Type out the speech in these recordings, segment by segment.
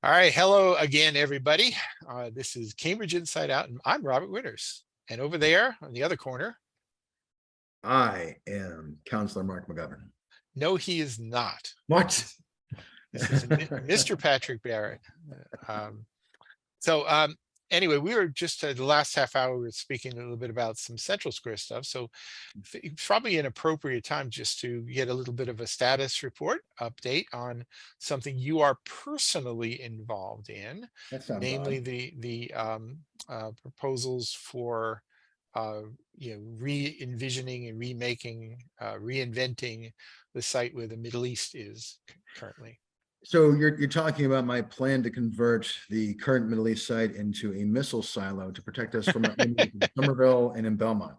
All right, hello again, everybody. This is Cambridge Inside Out, and I'm Robert Winters. And over there on the other corner, I am Councillor Mark McGovern. no, he is not. What? This is Mr. Patrick Barrett. So anyway, we were just the last half hour, we were speaking a little bit about some Central Square stuff. So probably an appropriate time just to get a little bit of a status report update on something you are personally involved in, namely the proposals for re-envisioning and remaking, reinventing the site where the Middle East is currently. So you're talking about my plan to convert the current Middle East site into a missile silo to protect us from Somerville and in Belmont.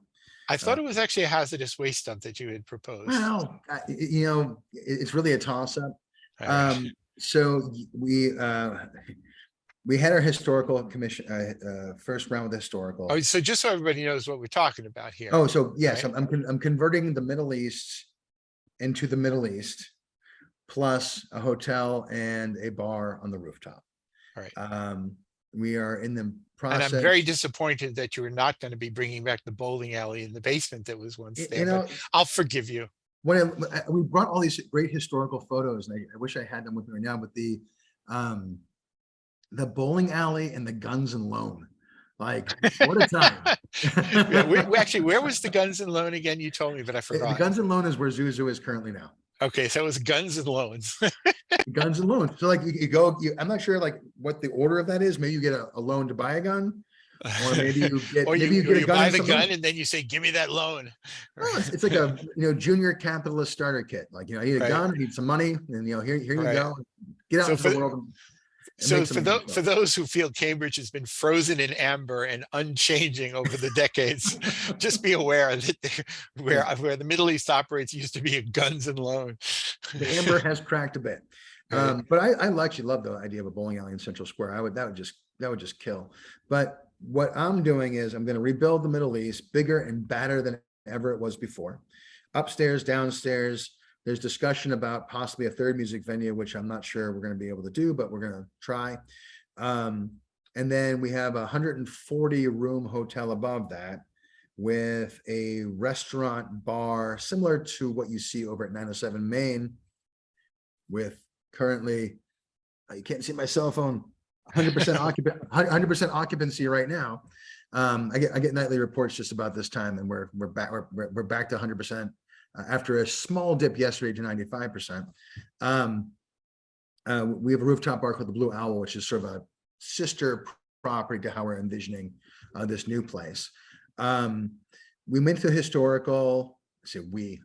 I thought it was actually a hazardous waste dump that you had proposed. Well, it's really a toss-up. Right. So we had our historical commission first round with historical. Oh, so just so everybody knows what we're talking about here. Oh, so yes, right? I'm converting the Middle East into the Middle East, plus a hotel and a bar on the rooftop. All right. We are in the process. And I'm very disappointed that you are not going to be bringing back the bowling alley in the basement that was once there. But I'll forgive you. When we brought all these great historical photos, and I wish I had them with me right now, but the bowling alley and the Guns and Loan. Like, what a time. Yeah, we actually, where was the Guns and Loan again? You told me, but I forgot. The Guns and Loan is where Zuzu is currently now. Okay, so it was Guns and Loans. Guns and Loans. So like you go, I'm not sure like what the order of that is. Maybe you get a loan to buy a gun, or maybe you get you buy the gun and then you say, "Give me that loan." No, it's like a junior capitalist starter kit. Like I need a gun, I need some money, and here you go. Get out into the world. So for those who feel Cambridge has been frozen in amber and unchanging over the decades, just be aware that where the Middle East operates used to be a Guns and Loan. The amber has cracked a bit, but I actually love the idea of a bowling alley in Central Square. That would just kill. But what I'm doing is I'm going to rebuild the Middle East bigger and badder than ever it was before. Upstairs, downstairs. There's discussion about possibly a third music venue, which I'm not sure we're going to be able to do, but we're going to try. And then we have a 140-room hotel above that with a restaurant bar similar to what you see over at 907 Main, with currently, you can't see my cell phone, 100% occupancy right now. I get nightly reports just about this time, and we're back to 100%. After a small dip yesterday to 95%. We have a rooftop bar called the Blue Owl, which is sort of a sister property to how we're envisioning this new place. We went to historical.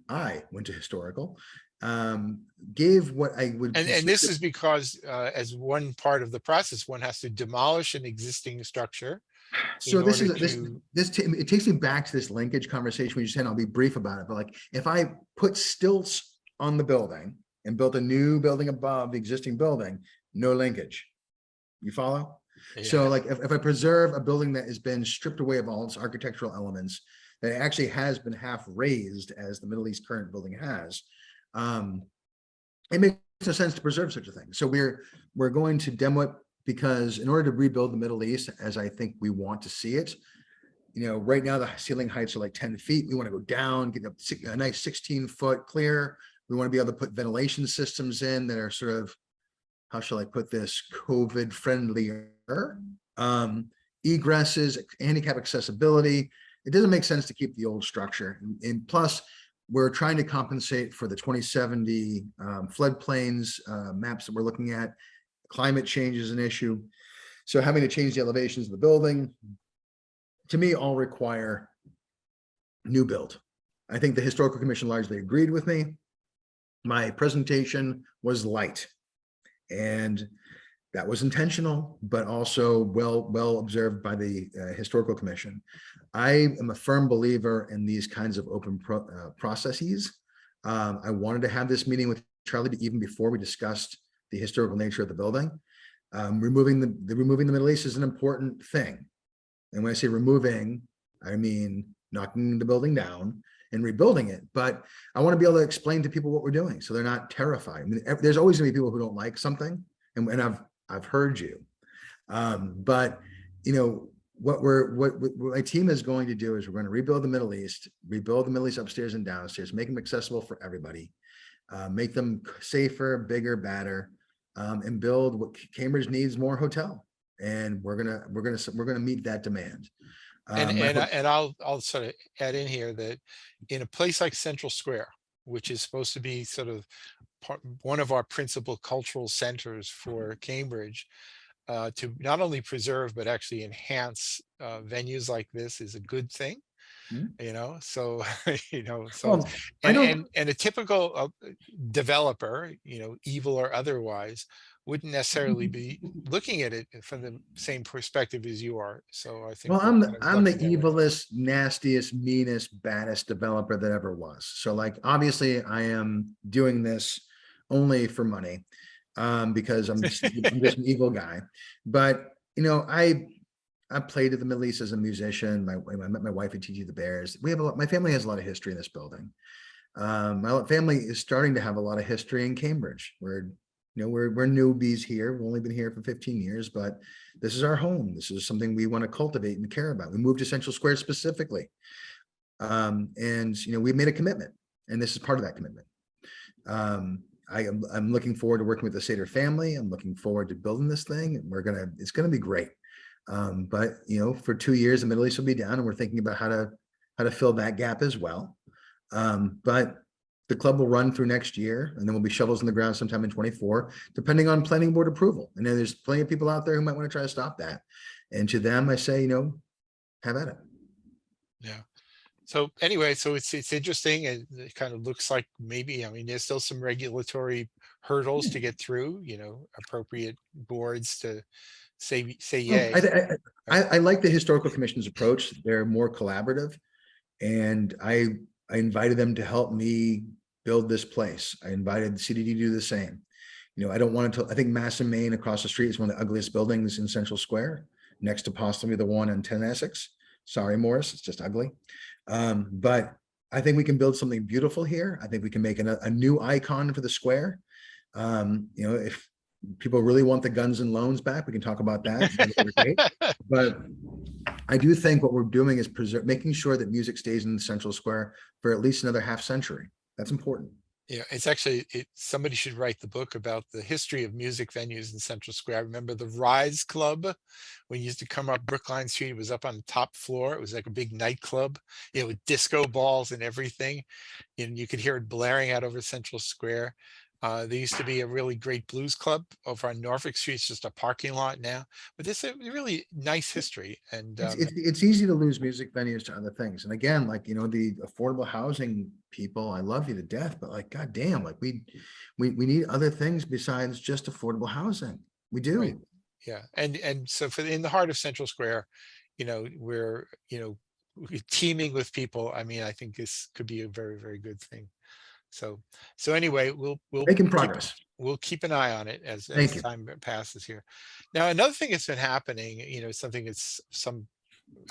I went to historical. Gave what I would, and this is because as one part of the process, one has to demolish an existing structure. So it takes me back to this linkage conversation we just had. I'll be brief about it, but like if I put stilts on the building and built a new building above the existing building, no linkage. You follow? Yeah. So like if I preserve a building that has been stripped away of all its architectural elements, that actually has been half raised as the Middle East current building has, it makes no sense to preserve such a thing. So we're going to demo it, because in order to rebuild the Middle East, as I think we want to see it, right now the ceiling heights are like 10 feet. We want to go down, get a nice 16-foot clear. We want to be able to put ventilation systems in that are sort of, how shall I put this, COVID friendlier. Egresses, handicap accessibility. It doesn't make sense to keep the old structure. And plus, we're trying to compensate for the 2070 floodplains maps that we're looking at. Climate change is an issue. So having to change the elevations of the building, to me, all require new build. I think the Historical Commission largely agreed with me. My presentation was light, and that was intentional, but also well observed by the Historical Commission. I am a firm believer in these kinds of open processes. I wanted to have this meeting with Charlie even before we discussed the historical nature of the building. Removing the Middle East is an important thing. And when I say removing, I mean knocking the building down and rebuilding it. But I want to be able to explain to people what we're doing so they're not terrified. I mean, there's always going to be people who don't like something. And I've heard you. But you know, what my team is going to do is we're going to rebuild the Middle East, upstairs and downstairs, make them accessible for everybody, make them safer, bigger, better, and build what Cambridge needs, more hotel. And we're gonna meet that demand. And My hope, and I'll sort of add in here that in a place like Central Square, which is supposed to be sort of one of our principal cultural centers for Cambridge, to not only preserve but actually enhance venues like this is a good thing. You know, so so well, I don't. and a typical developer, evil or otherwise, wouldn't necessarily be looking at it from the same perspective as you are. So I think Well, we're I'm kind the, of I'm the lucky that way. evilest, nastiest, meanest, baddest developer that ever was. So like, obviously I am doing this only for money, because I'm just an evil guy. But I played at the Middle East as a musician. I met my wife at TG the Bears. My family has a lot of history in this building. My family is starting to have a lot of history in Cambridge. We're newbies here. We've only been here for 15 years, but this is our home. This is something we want to cultivate and care about. We moved to Central Square specifically. And we've made a commitment, and this is part of that commitment. I'm looking forward to working with the Sater family. I'm looking forward to building this thing, and it's gonna be great. But for 2 years, the Middle East will be down, and we're thinking about how to fill that gap as well. But the club will run through next year, and then we'll be shovels in the ground sometime in 24, depending on planning board approval. And then there's plenty of people out there who might want to try to stop that. And to them, I say, have at it. Yeah. So anyway, so it's interesting, and it kind of looks like maybe, I mean, there's still some regulatory hurdles to get through, appropriate boards to say Well, yay. Right. I like the historical commission's approach. They're more collaborative, and I invited them to help me build this place. I invited the CDD to do the same. I don't want to. I think Mass and Main across the street is one of the ugliest buildings in Central Square, next to possibly the one on 10 Essex. Sorry, Morris, it's just ugly. But I think we can build something beautiful here. I think we can make a new icon for the square. If people really want the guns and loans back, we can talk about that. But I do think what we're doing is making sure that music stays in the Central Square for at least another half century. That's important. Yeah, it's actually, somebody should write the book about the history of music venues in Central Square. I remember the Rise Club, when you used to come up Brookline Street, it was up on the top floor. It was like a big nightclub, with disco balls and everything. And you could hear it blaring out over Central Square. There used to be a really great blues club over on Norfolk Street. It's just a parking lot now, but this is a really nice history. And It's easy to lose music venues to other things. And again, like, the affordable housing people, I love you to death, but like, goddamn, like we need other things besides just affordable housing. We right, do. yeah, and so in the heart of Central Square, we're teeming with people. I mean, I think this could be a very, very good thing. So anyway, Making progress. we'll keep an eye on it Thank as you. time passes here. Now, another thing that's been happening, something that's some,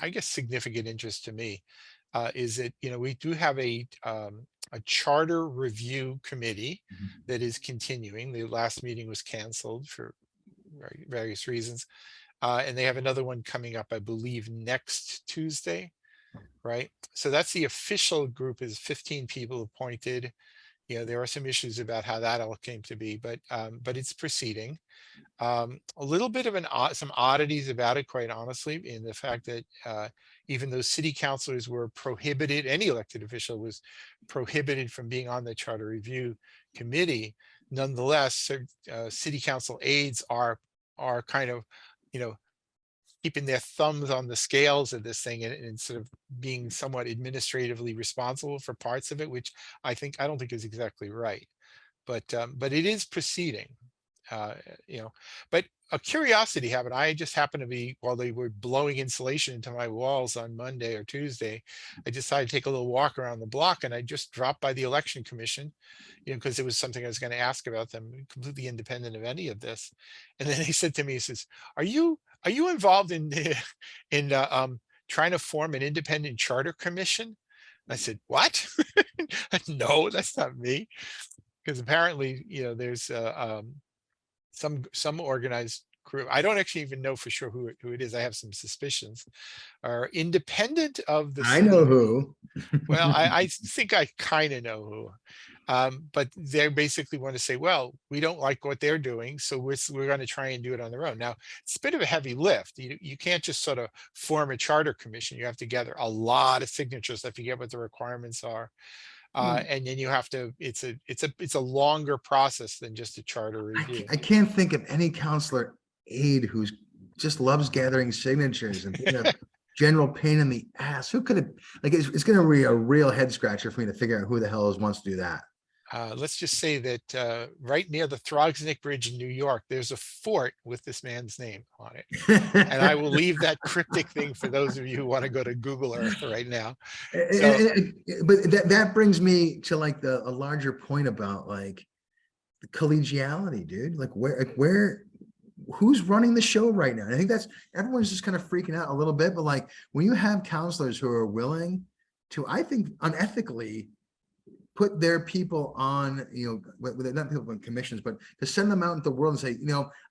I guess, significant interest to me, is that we do have a charter review committee that is continuing. The last meeting was canceled for various reasons, and they have another one coming up, I believe, next Tuesday. Right. So that's the official group, is 15 people appointed. There are some issues about how that all came to be, but it's proceeding. A little bit of some oddities about it, quite honestly, in the fact that even though city councilors were prohibited, any elected official was prohibited from being on the charter review committee, nonetheless, city council aides are kind of, keeping their thumbs on the scales of this thing, and sort of being somewhat administratively responsible for parts of it, which I don't think is exactly right. But it is proceeding. Uh, you know, but a curiosity happened. I just happened to be, while they were blowing insulation into my walls on Monday or Tuesday, I decided to take a little walk around the block, and I just dropped by the election commission, because it was something I was going to ask about them, completely independent of any of this. And then they said to me, he says, are you involved in in trying to form an independent charter commission? I said, what? No, that's not me. Because apparently, there's some organized group, I don't actually even know for sure who it is. I have some suspicions, are independent of the I know city. who. Well, I think I kind of know who. But they basically want to say, well, we don't like what they're doing, so we're going to try and do it on their own. Now, it's a bit of a heavy lift. You can't just sort of form a charter commission. You have to gather a lot of signatures. I forget what the requirements are. And then you have to, it's a longer process than just a charter review. I can't think of any counselor aide who's just loves gathering signatures and being a general pain in the ass. Who could have, like, it's going to be a real head scratcher for me to figure out who the hell wants to do that. Let's just say that right near the Throgsnick Bridge in New York, there's a fort with this man's name on it. And I will leave that cryptic thing for those of you who want to go to Google Earth right now. So But that brings me to like a larger point about like the collegiality, dude. Like who's running the show right now? And I think that's, everyone's just kind of freaking out a little bit, but like when you have counselors who are willing to, I think, unethically put their people on, not people on commissions, but to send them out into the world and say,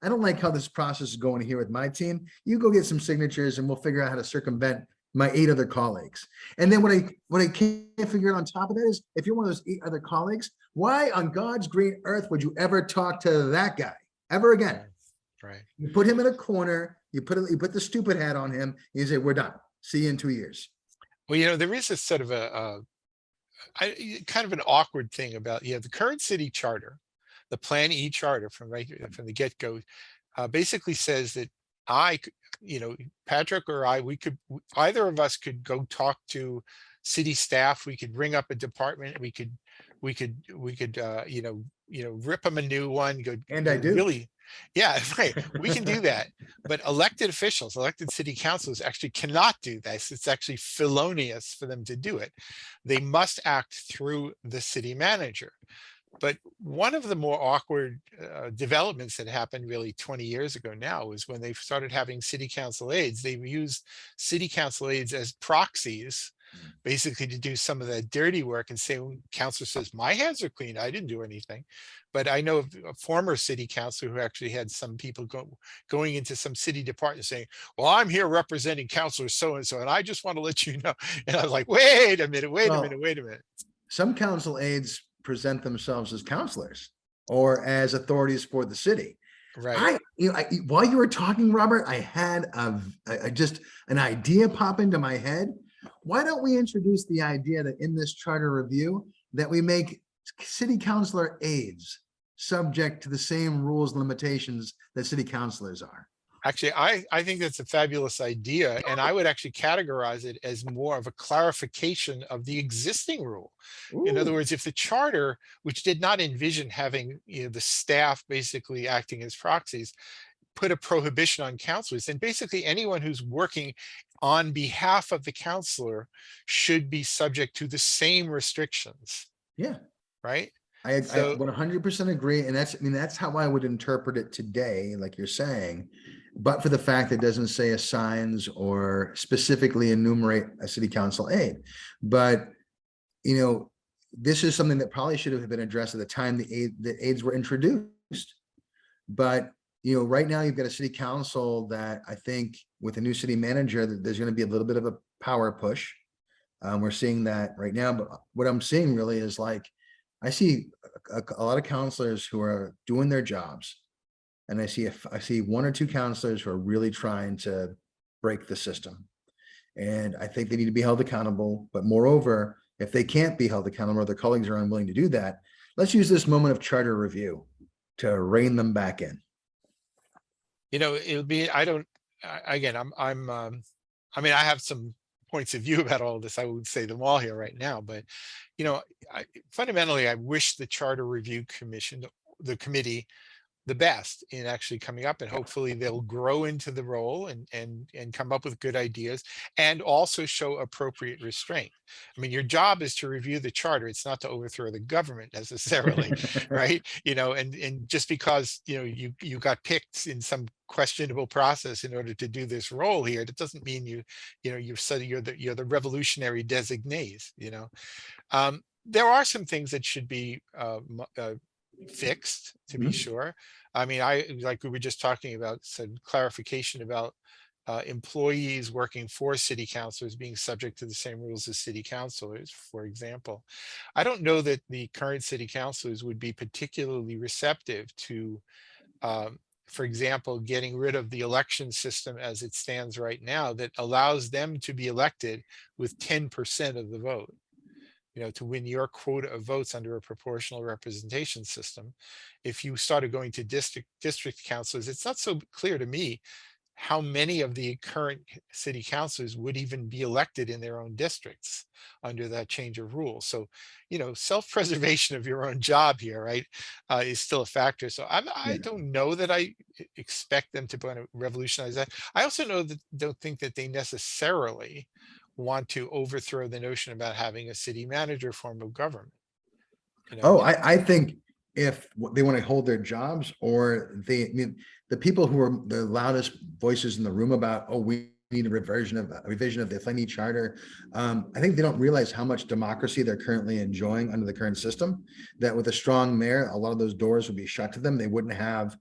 I don't like how this process is going here with my team. You go get some signatures and we'll figure out how to circumvent my 8 other colleagues. And then what I can't figure out on top of that is, if you're one of those 8 other colleagues, why on God's green earth would you ever talk to that guy ever again? right. You put him in a corner, you put the stupid hat on him, you say, we're done. See you in 2 years. Well, there is a sort of kind of an awkward thing about, the current city charter, the Plan E charter from the get-go, basically says that Patrick or I, either of us could go talk to city staff. We could ring up a department. We could rip them a new one. And I do. Really, yeah, right. We can do that. But elected officials, elected city councils actually cannot do this. It's actually felonious for them to do it. They must act through the city manager. But one of the more awkward developments that happened really 20 years ago now was when they started having city council aides. They used city council aides as proxies, basically to do some of that dirty work and say, well, councilor says, my hands are clean, I didn't do anything. But I know of a former city councilor who actually had some people going into some city department saying, well, I'm here representing councilor so-and-so, and I just want to let you know. And I was like, wait a minute. Some council aides present themselves as counselors or as authorities for the city. Right. While you were talking, Robert, I had just an idea pop into my head. Why don't we introduce the idea that in this charter review that we make city councilor aides subject to the same rules and limitations that city councilors are? Actually, I think that's a fabulous idea, and I would actually categorize it as more of a clarification of the existing rule. In other words, if the charter, which did not envision having the staff basically acting as proxies, put a prohibition on councilors, then basically anyone who's working on behalf of the councilor should be subject to the same restrictions. Yeah. Right. I 100% agree. And that's how I would interpret it today, like you're saying, but for the fact that it doesn't say assigns or specifically enumerate a city council aide. But, this is something that probably should have been addressed at the time the aides were introduced. But, right now you've got a city council that I think with a new city manager, that there's going to be a little bit of a power push. We're seeing that right now. But what I'm seeing really is like, I see a lot of counselors who are doing their jobs, and I see 1 or 2 counselors who are really trying to break the system. And I think they need to be held accountable. But moreover, if they can't be held accountable or their colleagues are unwilling to do that, let's use this moment of charter review to rein them back in. It'll be, I have some points of view about all this. I would say them all here right now, but fundamentally, I wish the Charter Review Commission, the committee, the best in actually coming up, and hopefully they'll grow into the role and come up with good ideas and also show appropriate restraint. I mean, your job is to review the charter. It's not to overthrow the government necessarily, right? And just because you got picked in some questionable process in order to do this role here, that doesn't mean you're the revolutionary designees. There are some things that should be fixed, to be Mhm. sure. I mean, like we were just talking about, some clarification about employees working for city councilors being subject to the same rules as city councilors, for example. I don't know that the current city councilors would be particularly receptive to, um, for example, getting rid of the election system as it stands right now that allows them to be elected with 10% of the vote, to win your quota of votes under a proportional representation system. If you started going to district councils, it's not so clear to me how many of the current city councilors would even be elected in their own districts under that change of rules. So, self-preservation of your own job here, right, is still a factor. So I Yeah. don't know that I expect them to kind of revolutionize that. I also don't think that they necessarily want to overthrow the notion about having a city manager form of government. You know, Oh, I think if they want to hold their jobs, or I mean, the people who are the loudest voices in the room about, oh, we need a revision of the Flamy Charter. I think they don't realize how much democracy they're currently enjoying under the current system. That with a strong mayor, a lot of those doors would be shut to them. They wouldn't have,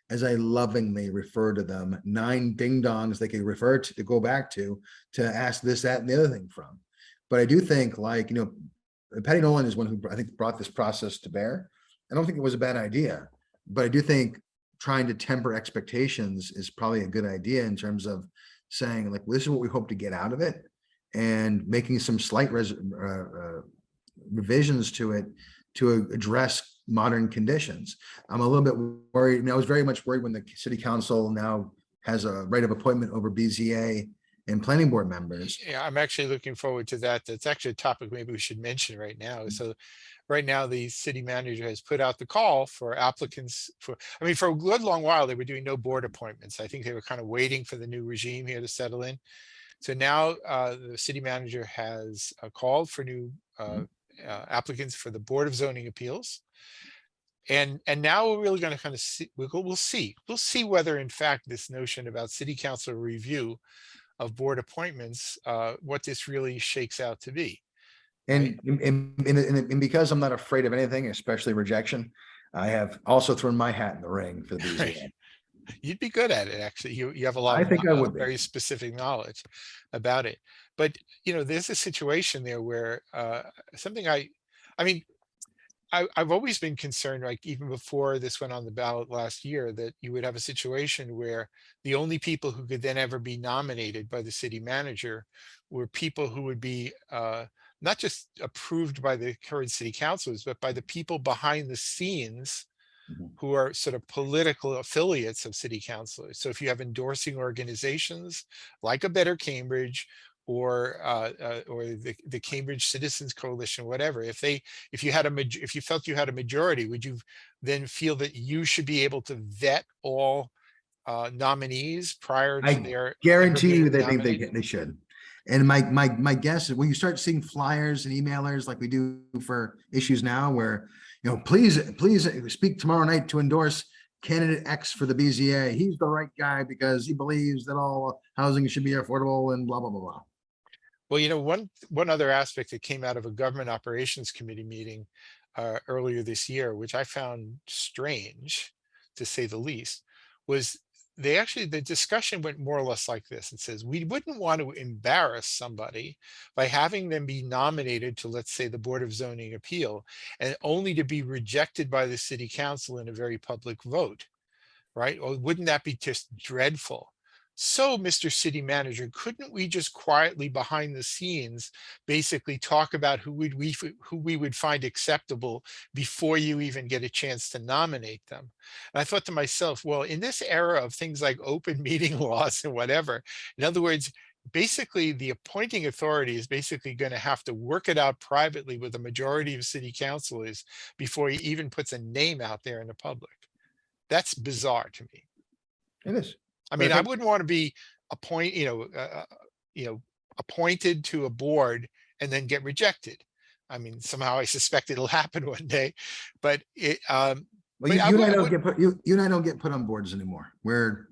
as I lovingly refer to them, 9 ding dongs they could refer to go back to ask this, that, and the other thing from. But I do think, like, Patty Nolan is one who I think brought this process to bear. I don't think it was a bad idea, but I do think trying to temper expectations is probably a good idea in terms of saying, like, this is what we hope to get out of it, and making some slight revisions to it to address modern conditions. I'm a little bit worried, and I was very much worried when the city council now has a right of appointment over BZA and planning board members. yeah, I'm actually looking forward to that. That's actually a topic maybe we should mention right now. So right now, the city manager has put out the call for applicants for, I mean, for a good long while, they were doing no board appointments. I think they were kind of waiting for the new regime here to settle in. So now the city manager has called for new applicants for the Board of Zoning Appeals. And now we're really going to kind of see, we'll see whether in fact this notion about city council review of board appointments, what this really shakes out to be, right? And because I'm not afraid of anything, especially rejection, I have also thrown my hat in the ring for the Right. BZA. You'd be good at it, actually. You have a lot I of think I would be. very specific knowledge about it. But there's a situation there where something I mean, I've always been concerned, like even before this went on the ballot last year, that you would have a situation where the only people who could then ever be nominated by the city manager were people who would be not just approved by the current city councilors, but by the people behind the scenes Mhm. who are sort of political affiliates of city councilors. So if you have endorsing organizations like a Better Cambridge or the Cambridge Citizens Coalition, whatever, if you felt you had a majority, would you then feel that you should be able to vet all nominees prior to I their ever guarantee you being that they nominated? they should. And my guess is when you start seeing flyers and emailers like we do for issues now, where please speak tomorrow night to endorse candidate X for the BZA. He's the right guy because he believes that all housing should be affordable and blah blah blah blah. Well, one other aspect that came out of a government operations committee meeting earlier this year, which I found strange, to say the least, was the discussion went more or less like this. It says we wouldn't want to embarrass somebody by having them be nominated to, let's say, the Board of Zoning Appeal, and only to be rejected by the city council in a very public vote, right? Or wouldn't that be just dreadful? So, Mr. City Manager, couldn't we just quietly behind the scenes basically talk about who we would find acceptable before you even get a chance to nominate them? And I thought to myself, well, in this era of things like open meeting laws and whatever, in other words, basically the appointing authority is basically going to have to work it out privately with a majority of city councilors before he even puts a name out there in the public. That's bizarre to me. It is, I but I mean, I think wouldn't want to be appoint, you know, appointed to a board and then get rejected. I mean, somehow I suspect it'll happen one day, but well, I would, you and I don't get put you and I don't get put on boards anymore. well,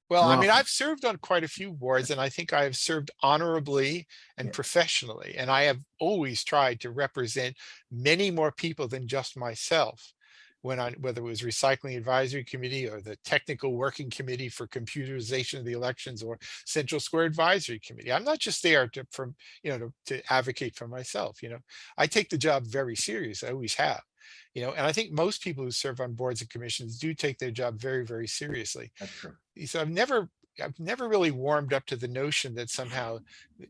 We're I off. mean, I've served on quite a few boards and I think I have served honorably and Yeah. professionally. And I have always tried to represent many more people than just myself. went on, whether it was recycling advisory committee or the technical working committee for computerization of the elections or Central Square advisory committee. I'm not just there to, from, to advocate for myself. I take the job very serious. I always have. And I think most people who serve on boards and commissions do take their job very, very seriously. That's true. So I've never really warmed up to the notion that somehow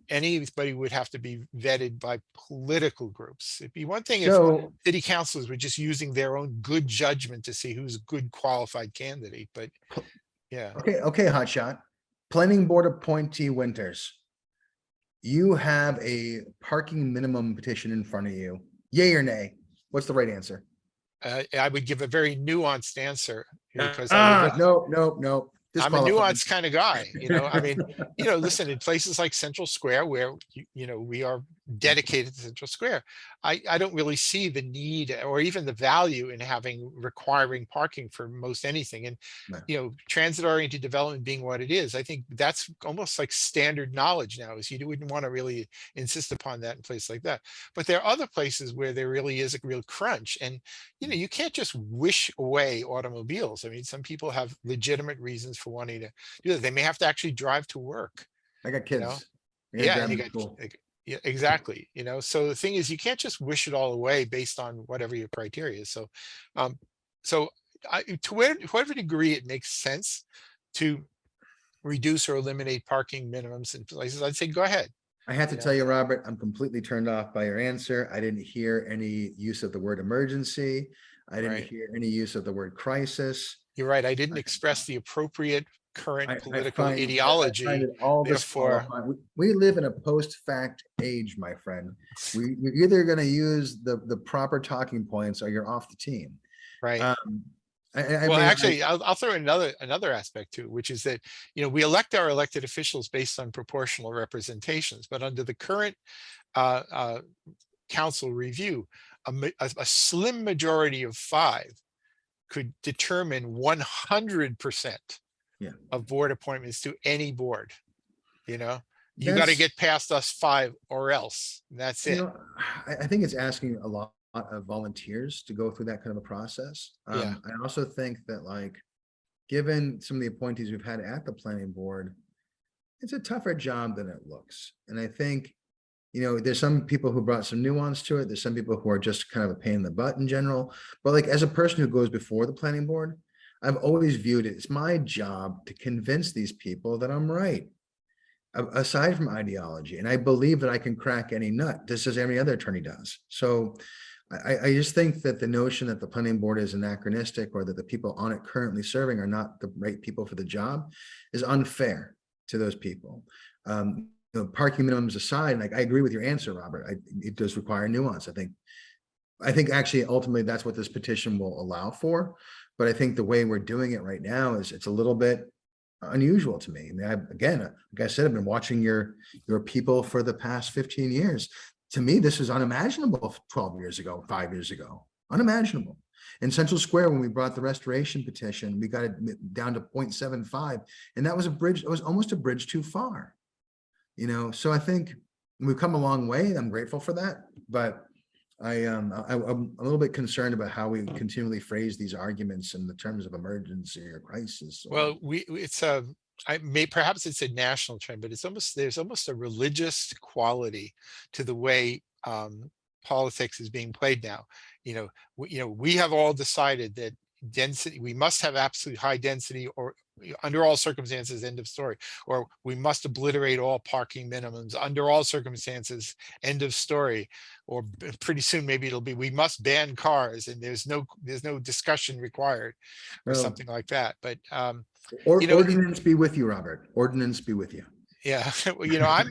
anybody would have to be vetted by political groups. It'd be one thing if So, city councilors were just using their own good judgment to see who's a good qualified candidate, but yeah. okay, hotshot. Planning board appointee Winters. You have a parking minimum petition in front of you. Yay or nay? What's the right answer? I would give a very nuanced answer because I would look. No. I'm a Disqualified. nuanced kind of guy, I mean, listen, in places like Central Square where, we are dedicated to Central Square, I don't really see the need or even the value in requiring parking for most anything. And, No. transit oriented development being what it is, I think that's almost like standard knowledge now, is you wouldn't want to really insist upon that in places like that. But there are other places where there really is a real crunch. And, you can't just wish away automobiles. I mean, some people have legitimate reasons for wanting to do that. They may have to actually drive to work, I got you know? kids. I gotta Yeah, grab and you them got, from school. yeah, exactly. So the thing is, you can't just wish it all away based on whatever your criteria is. Um, so to whatever degree it makes sense to reduce or eliminate parking minimums in places, I'd say go ahead. I have to You tell know, you, Robert, I'm completely turned off by your answer. I didn't hear any use of the word emergency. I didn't right? hear any use of the word crisis. You're right. I didn't express the appropriate current I political find ideology. it all Therefore, disqualifying. We live in a post-fact age, my friend. You're either gonna use the proper talking points or you're off the team. right. Um, I Well, mean, actually, I'll throw in another aspect too, which is that we elect our elected officials based on proportional representations, but under the current uh, uh, council review, a slim majority of 5 could determine 100% yeah, of board appointments to any board. You got to that's, get past us 5 or else. And that's you it. know, I think it's asking a lot of volunteers to go through that kind of a process. Yeah. I also think that, like, given some of the appointees we've had at the planning board, it's a tougher job than it looks. And I think, there's some people who brought some nuance to it. There's some people who are just kind of a pain in the butt in general. But, like, as a person who goes before the planning board, I've always viewed it as my job to convince these people that I'm right, aside from ideology. And I believe that I can crack any nut, just as every other attorney does. So I just think that the notion that the planning board is anachronistic, or that the people on it currently serving are not the right people for the job, is unfair to those people. Parking minimums aside, like, I agree with your answer, Robert. It does require nuance. I think actually ultimately that's what this petition will allow for. But I think the way we're doing it right now is it's a little bit unusual to me. I mean, again, like I said, I've been watching your people for the past 15 years. To me, this is unimaginable 12 years ago, 5 years ago, unimaginable. In Central Square, when we brought the restoration petition, we got it down to 0.75, and that was a bridge. It was almost a bridge too far. So I think we've come a long way. I'm grateful for that, but I'm a little bit concerned about how we continually phrase these arguments in the terms of emergency or crisis. Well, it's perhaps it's a national trend, but there's almost a religious quality to the way politics is being played now. We have all decided that we must have absolute high density, or under all circumstances, end of story, or we must obliterate all parking minimums under all circumstances, end of story, or pretty soon maybe it'll be we must ban cars and there's no discussion required, or Well, something like that. But or you know ordinance be with you, Robert. Ordinance be with you. yeah. Well,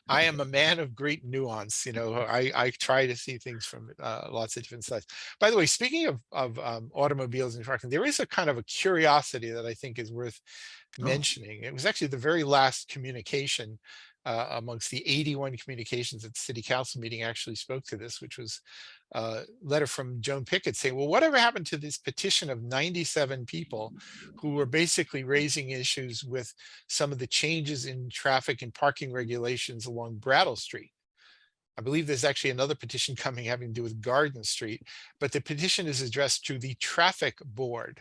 I am a man of great nuance. I try to see things from lots of different sides. By the way, speaking of automobiles and trucking, there is a kind of a curiosity that I think is worth Oh, mentioning. It was actually the very last communication amongst the 81 communications at the city council meeting actually spoke to this, which was a letter from Joan Pickett saying, well, whatever happened to this petition of 97 people who were basically raising issues with some of the changes in traffic and parking regulations along Brattle Street? I believe there's actually another petition coming having to do with Garden Street, but the petition is addressed to the traffic board.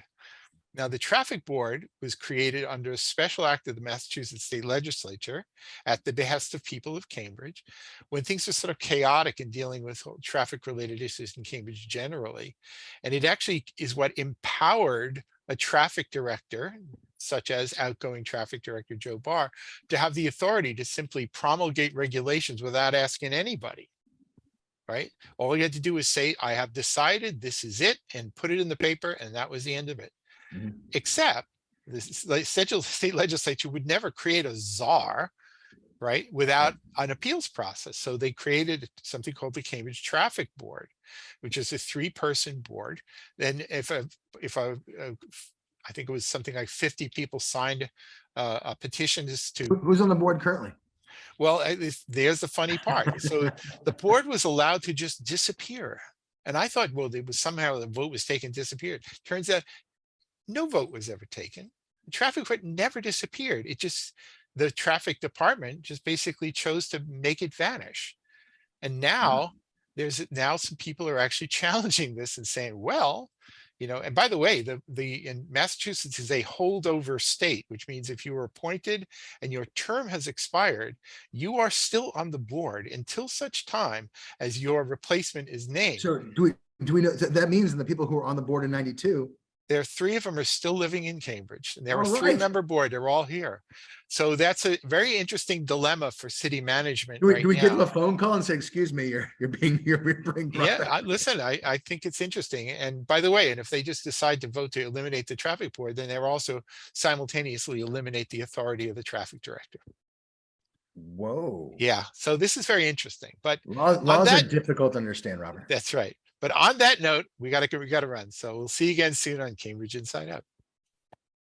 Now, the traffic board was created under a special act of the Massachusetts State Legislature at the behest of people of Cambridge, when things were sort of chaotic in dealing with traffic related issues in Cambridge generally. And it actually is what empowered a traffic director, such as outgoing traffic director Joe Barr, to have the authority to simply promulgate regulations without asking anybody. Right? All you had to do was say, I have decided this is it, and put it in the paper, and that was the end of it. Mhm. Except the state legislature would never create a czar, right, without an appeals process. So they created something called the Cambridge Traffic Board, which is a 3-person board. Then if I think it was something like 50 people signed a petition to. Who's on the board currently? Well, there's the funny part. So the board was allowed to just disappear. And I thought, well, it was somehow the vote was taken, disappeared. Turns out no vote was ever taken. The traffic court never disappeared. It just, the traffic department just basically chose to make it vanish. And now there's some people are actually challenging this and saying, well, and by the way, in Massachusetts is a holdover state, which means if you were appointed and your term has expired, you are still on the board until such time as your replacement is named. So do we know that means that the people who are on the board in 92? There are 3 of them are still living in Cambridge, and they're a All right. 3-member board. They're all here. So that's a very interesting dilemma for city management Do we, right do we give them now. a phone call and say, excuse me, you're being Yeah, listen, I think it's interesting. And by the way, and if they just decide to vote to eliminate the traffic board, then they're also simultaneously eliminate the authority of the traffic director. Whoa. Yeah, so this is very interesting. But laws are difficult to understand, Robert. That's right. But on that note, we gotta run. So we'll see you again soon on Cambridge Inside Out.